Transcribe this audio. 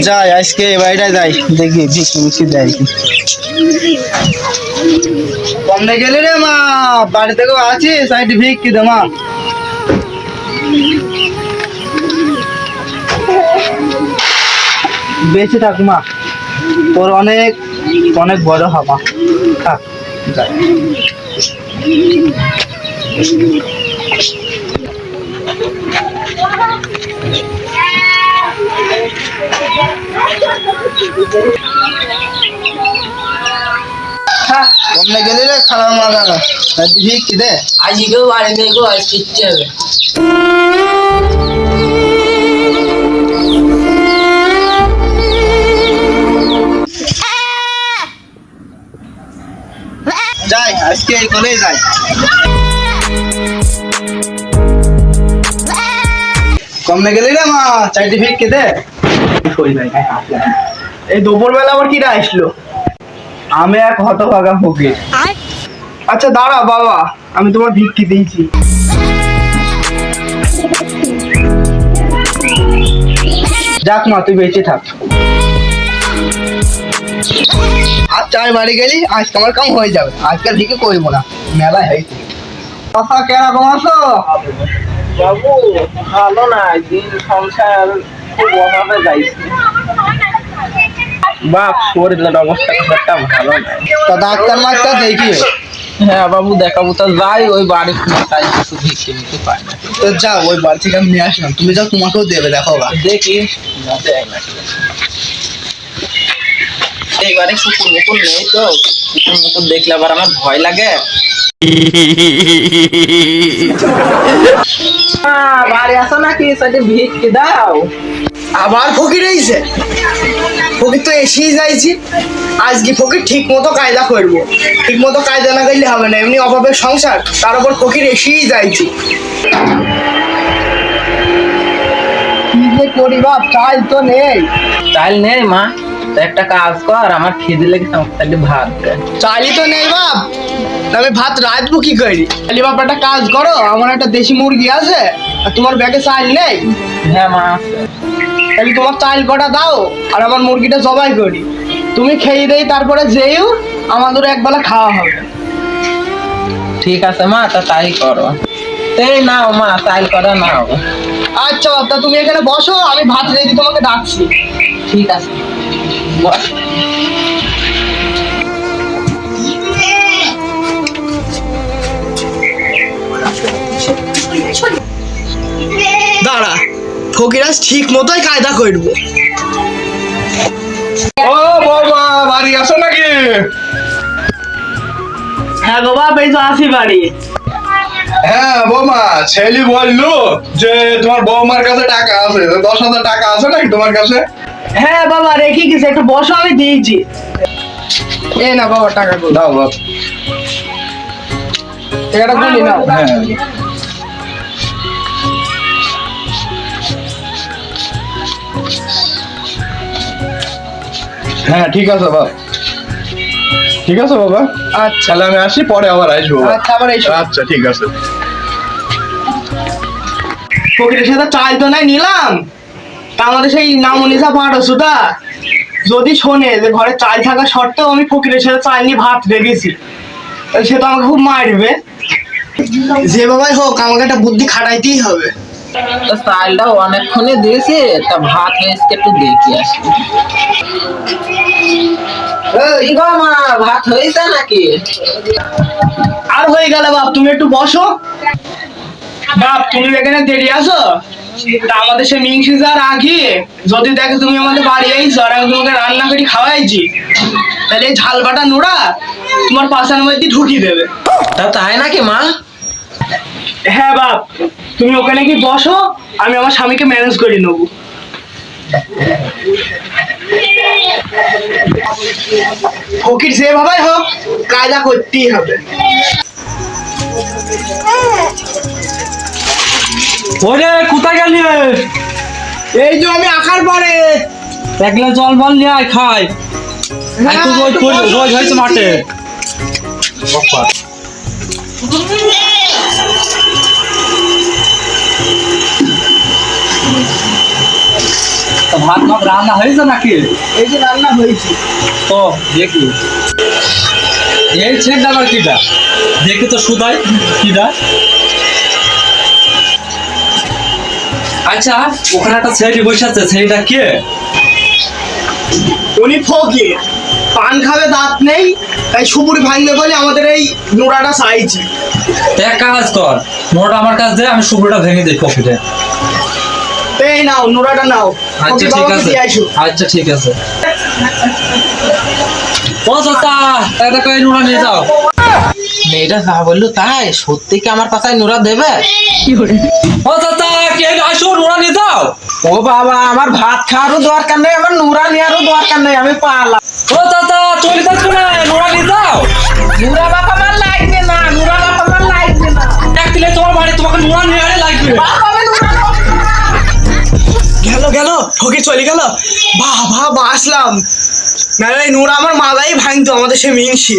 যাই আজকে এই বাড়িটায় যাই, দেখি ভিক্ষি মিষ্টি দেয় কি। কমনে গেলি রে মা, বাড়ি থেকেও আছিস, সাইড ভিক্ষি দে মা। বেঁচে থাক মা, তোর অনেক অনেক বড় হবা। থাক যাই। কমনে গেলি রে খারাপ লাগা, ভিক্ষি দে। আজকেও বাড়ি নেই, আজ কিচ্ছু হবে। যাই আজকে এই করে যাই। কমনে গেলি রে মা, চাইটি ভিক্ষি দে। এই দুপুর বেলা আবার কিরা আসলো? আমি এক হতভাগা ফকির। আচ্ছা দাঁড়া বাবা, আমি তোমার ভিক্ষি দিয়েছি। যাক মা, তুই বেঁচে থাক। আজ চার বাড়ি গেলি, আজকে আমার কাম হয়ে যাবে। আজকাল ভিক্ষি করবো না, মেলায় হয়েছে। কথা কেরকম আছো? বাবু ভালো না, দিন সংসার খুব অভাবে যাইছে। বাপ শরীরের অবস্থা খুব একটা ভালো না। তা ডাক্তার মাস্টার দেখি। হ্যাঁ বাবু দেখাবো, তো যাই ওই বাড়ি তাই কিছু ভিক্ষে নিতে পারি না। তো যাও, ওই বাড়ি থেকে আমি নিয়ে আসলাম, তুমি যাও, তোমাকেও দেবে, দেখো গা। দেখি এইবারে কুকুর মুকুর নেই তো, কুকুর মুকুর দেখলে আবার আমার ভয় লাগে। বাড়ি আসো নাকি, সেটা ভিক্ষে দাও। আবার ফকির এসে, ফকির তো এসেই যাইছি। আজকে ফকির ঠিক মতো কায়দা করবো, ঠিক মতো কায়দা না করলে হবে না, এমনি অভাবের সংসার, তার উপর ফকির এসেই যাইছি। কি যে করি বাপ, চাল তো নেই। চাল নেই মা, তো একটা কাজ কর, আমার খিদে লেগেছে, আমার তাহলে ভাত দে। চালই তো নেই বাপ, আমি ভাত রাঁধবো কি করি? তাহলে বাপ একটা কাজ করো, আমার একটা দেশি মুরগি আছে, আর তোমার ব্যাগে চাল নেই। হ্যাঁ মা আছে। তাহলে তোমার চাল কটা দাও, আর আমার মুরগিটা জবাই করি, তুমি খেয়ে দেই, তারপরে যেও আমাদের একবেলা খাওয়া হবে। ঠিক আছে মা, তা তাই করো। এই নাও মা, চাল করা নাও। আচ্ছা বাপ, তা তুমি এখানে বসো, আমি ভাত রেডি তোমাকে ডাকছি। ঠিক আছে বস। দাঁড়া, ফকিরাজ ঠিক মতোই কায়দা করবো। ও বাবা, বাড়ি আসো নাকি? হ্যাঁ গো বাপ, এই তো আসি বাড়ি। হ্যাঁ বৌমা, ছেলে বললো যে তোমার বৌমার কাছে টাকা আছে, 10,000 টাকা আছে নাকি তোমার কাছে? হ্যাঁ বাবা, রেখে গেছে, একটু বসো, আমি দিয়েছি। এই না বাবা, টাকা গুলো দাও বাপ। টাকাটা গুলি নাও। হ্যাঁ হ্যাঁ ঠিক আছে বাপ, ঠিক আছে বাবা। আচ্ছা তাহলে আমি আসি, পরে আবার আসবো। আচ্ছা, আবার এসো। আচ্ছা ঠিক আছে। ফকিরের সাথে চাল তো নাই নিলাম, তা আমাদের সেই নামনিসা পাড়ো সুদা যদি শোনে যে ঘরে চাল থাকা সত্ত্বেও আমি ফকিরের সাথে চাল নিয়ে ভাত রেখেছি, তাহলে সে তো আমাকে খুব মারবে। যে বাবাই হোক, আমাকে একটা বুদ্ধি খাটাইতেই হবে। তো চালটা অনেকক্ষণে দিয়েছি, তা ভাত হয়েছে, একটু দেখি আসি। এই গো মা, ভাত হয়েছে নাকি? আর হয়ে গেল বাপ, তুমি একটু বসো। বাপ তুমি এখানে দেরি আসো, তা আমাদের সে মিংসি যা রাখি, যদি দেখে তুমি আমাদের বাড়ি আইছো আর আমি তোমাকে রান্না করে খাওয়াইছি, তাহলে এই ঝাল বাটা নোড়া তোমার পাশার মধ্যে ঢুকিয়ে দেবে। তা তাই নাকি মা? হ্যাঁ বাপ, তুমি ওখানে কি বসো, আমি আমার স্বামীকে ম্যানেজ করে নেবো। ফকির যে ভাবাই হোক, কায়দা করতেই হবে। ওরে কোথায় গেলি? এই যে আমি আঁকার পরে এক গ্লাস জল বল নিয়ে আয়, খাই। একটু রোজ হয়েছে মাঠে। ভাত ভাত রান্না হয়েছে নাকি? এই যে রান্না হয়েছে। তো দেখি এই ছেলেটা আবার কিটা, দেখি তো সুদাই কিটা। আচ্ছা ওখানে একটা ছেলে বসে আছে, ছেলেটা কে? উনি ফকির, পান খাবে দাঁত নেই, তাই সুপুরি ভাঙবে বলে আমাদের এই নোড়াটা চাইছি। এক কাজ কর, নোটা আমার কাছে দে, আমি শুক্রটা ভেঙে দিই পকেটে। এই নাও নোড়াটা নাও। আচ্ছা ফকির ঠিক বাবাকে আছে, দিয়ে আইসো। আচ্ছা ঠিক আছে। ও চাচা, এটা এই নোটা নিয়ে যাও। মেয়েটা যা বললো তাই, সত্যি কি আমার পাশায় নোরা দেবে? ও চাচা, কে আসো, নোটা নিয়ে যাও। ও বাবা, আমার ভাত খাওয়ারও দরকার নেই, আমার নোরা নেওয়ারও দরকার নেই, আমি পালা। ও চাচা, চলে যাচ্ছ না, নোটা নিয়ে যাও। নোরা বাবা আমার লাগবে না, নোরা বাবা আমার লাগবে না। এক দিলে তোমার বাড়ি, তোমাকে নোটা নিয়ে লাগবে। বাবা, আমি নোরা নেবো। গেল গেল, ফকির চলে গেল। বাবা বাঁচলাম, না এই নোড়া আমার মালাই ভাঙতো আমাদের সে মিংসি।